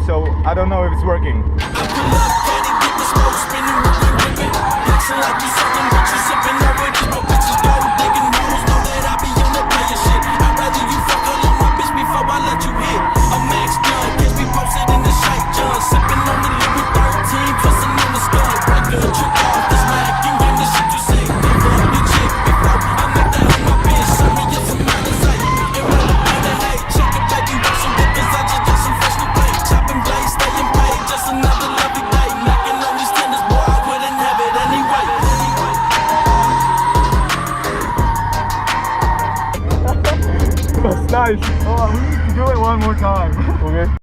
so I don't know if it's working. That's nice. Oh, we need to do it one more time. Okay.